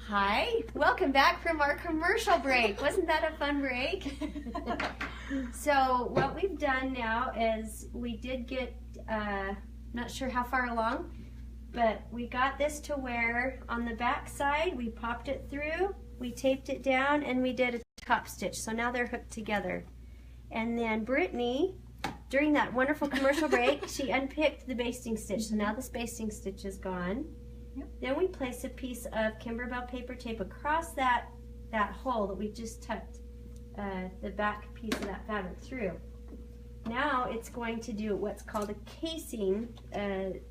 Hi, welcome back from our commercial break. Wasn't that a fun break? So what we've done now is we did get, not sure how far along, but we got this to where on the back side we popped it through, we taped it down, and we did a top stitch. So now they're hooked together. And then Brittany, during that wonderful commercial break, she unpicked the basting stitch. So now this basting stitch is gone. Yep. Then we place a piece of Kimberbell paper tape across that hole that we just tucked the back piece of that fabric through. Now it's going to do what's called a casing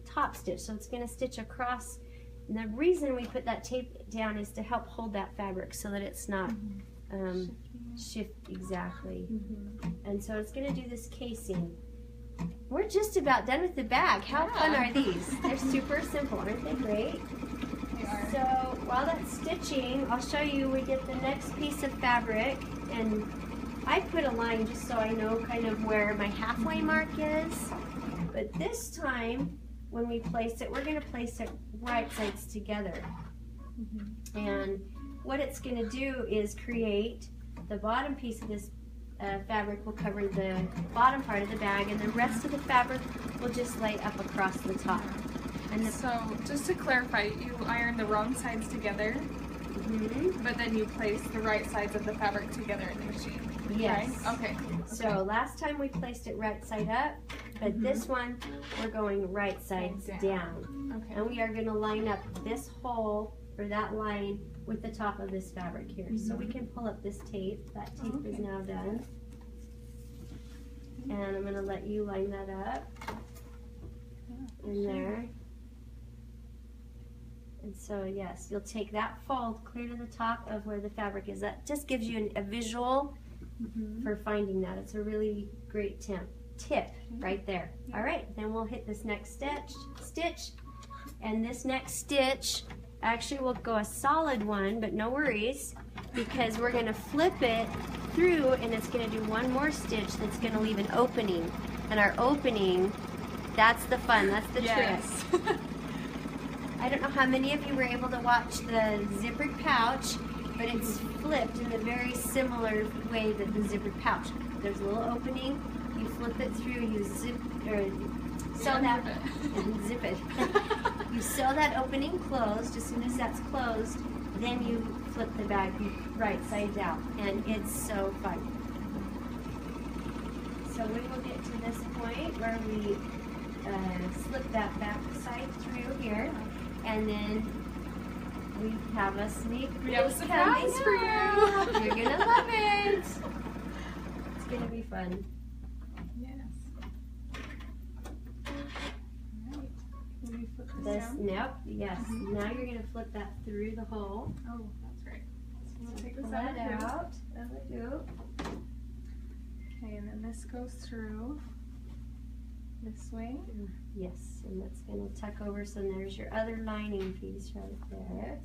top stitch. So it's going to stitch across. And the reason we put that tape down is to help hold that fabric so that it's not shift exactly. And so it's going to do this casing. We're just about done with the bag. How fun are these? They're super simple. Aren't they great? They are. So while that's stitching, I'll show you we get the next piece of fabric, and I put a line just so I know kind of where my halfway mark is. But this time when we place it, we're going to place it right sides together. And what it's going to do is create the bottom piece of this fabric will cover the bottom part of the bag, and the rest of the fabric will just lay up across the top. And so just to clarify, you iron the wrong sides together, but then you place the right sides of the fabric together in the machine. Yes. Right? Okay. So last time we placed it right side up, but this one we're going right sides down. Okay. And we are going to line up this hole, or that line, with the top of this fabric here. So we can pull up this tape. That tape is now done. And I'm going to let you line that up in there. And so yes, you'll take that fold clear to the top of where the fabric is. That just gives you a visual for finding that. It's a really great tip right there. All right, then we'll hit this next stitch, and this next stitch actually will go a solid one, but no worries, because we're going to flip it through, and it's going to do one more stitch that's going to leave an opening. And our opening, that's the fun, that's the trick. I don't know how many of you were able to watch the zippered pouch, but it's flipped in a very similar way that the zippered pouch. There's a little opening, you flip it through, you zip, or sew that, zip it. You sew that opening closed. As soon as that's closed, then you flip the bag right sides out, and it's so fun. So we will get to this point where we slip that back side through here, and then we have a sneak peek. We have a surprise for you. You're gonna love it. It's gonna be fun. Nope, yes. Now you're going to flip that through the hole. Oh, that's right. So we'll take this out. Okay, and then this goes through this way. Yes, and that's going to tuck over, so there's your other lining piece right there.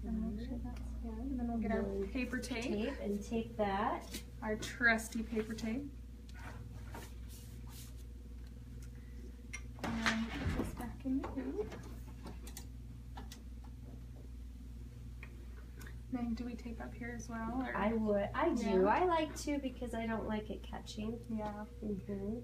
Actually, that's good. And then we'll get our paper tape. And tape that. Our trusty paper tape. And put this back in the hoop. Then do we tape up here as well? Or? I would. I do. I like to, because I don't like it catching. Yeah.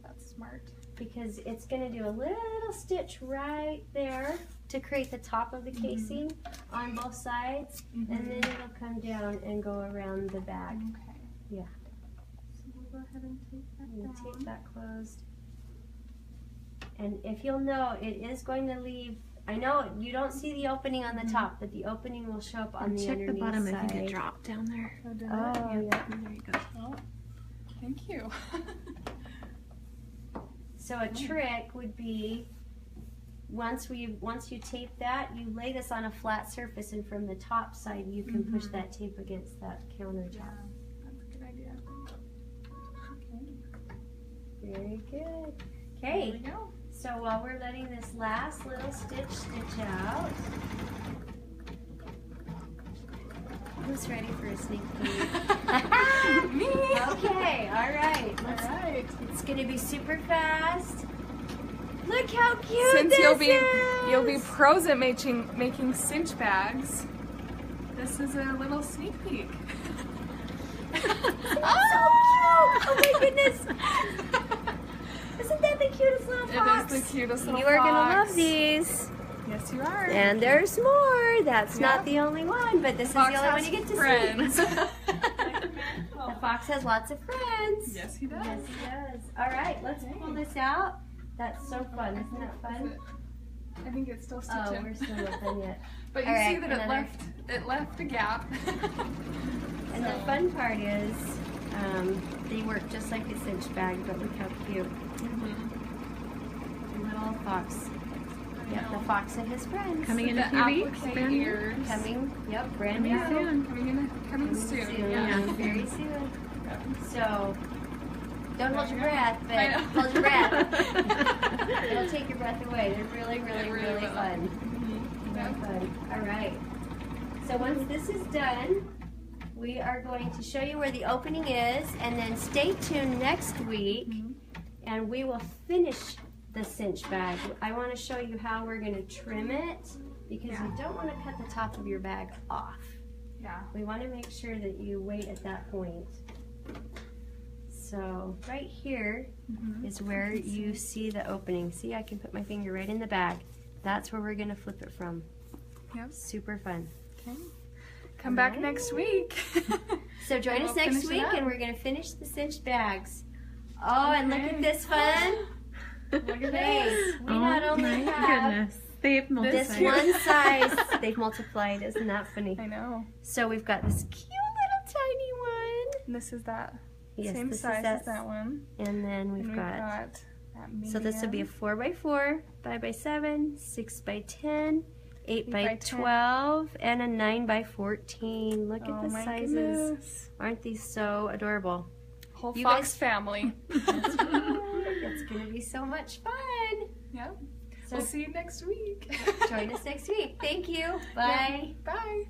That's smart. Because it's going to do a little stitch right there to create the top of the casing on both sides, and then it'll come down and go around the bag. Okay. Yeah. So we'll go ahead and tape that down. Tape that closed. And if you'll know, it is going to leave, I know you don't see the opening on the top, but the opening will show up on the underneath the bottom. side. I think it dropped down there. Oh, yeah. There you go. Oh, thank you. So a trick would be, once you tape that, you lay this on a flat surface, and from the top side you can push that tape against that countertop. Yeah, that's a good idea. Okay. Very good. There Okay. we go. So while we're letting this last little stitch out, who's ready for a sneak peek? Me! Okay, all right. Alright. It's going to be super fast. Look how cute Since this you'll be is! You'll be pros at making cinch bags. This is a little sneak peek. Oh, so cute! Oh my goodness! Isn't that the cutest little fox? It is the cutest little You fox. are gonna love these. Yes, you are. And there's more. That's not the only one, but this is the only one you get to friends. see. The fox has lots of friends. Yes, he does. Yes, he does. All right, let's pull this out. That's so fun. Isn't that fun? I think it's still stitching. Oh, we're still not done yet. But you All see right, that it left a gap. And the fun part is, they work just like a cinch bag, but look how cute. Little fox. Yep, the fox and his friends. Coming in a few weeks. Coming, yep, brand new. Coming soon. Yeah, very soon. So, don't hold your breath, but hold your breath. It'll take your breath away. They're really, really, really fun. Really fun. All right. So once this is done, we are going to show you where the opening is, and then stay tuned next week, and we will finish the cinch bag. I want to show you how we're going to trim it, because you don't want to cut the top of your bag off. Yeah. We want to make sure that you wait at that point. So right here is where you see the opening. See, I can put my finger right in the bag. That's where we're going to flip it from. Yep. Super fun. Okay. Come back next week. So join us next week, and we're going to finish the cinched bags. Oh, and look at this fun. Look at this. We not only have they've multiplied. this one size, they've multiplied. Isn't that funny? I know. So we've got this cute little tiny one. And this is that Yes, same this size is that, as that one. And then we've got that medium. so this would be a 4x4, 5x7, 6x10, 8x12, and a 9x14. Look at the sizes. Goodness. Aren't these so adorable? Whole You fox guys- family. That's right. It's going to be so much fun. Yep. So We'll see you next week. join us next week. Thank you. Bye. Bye.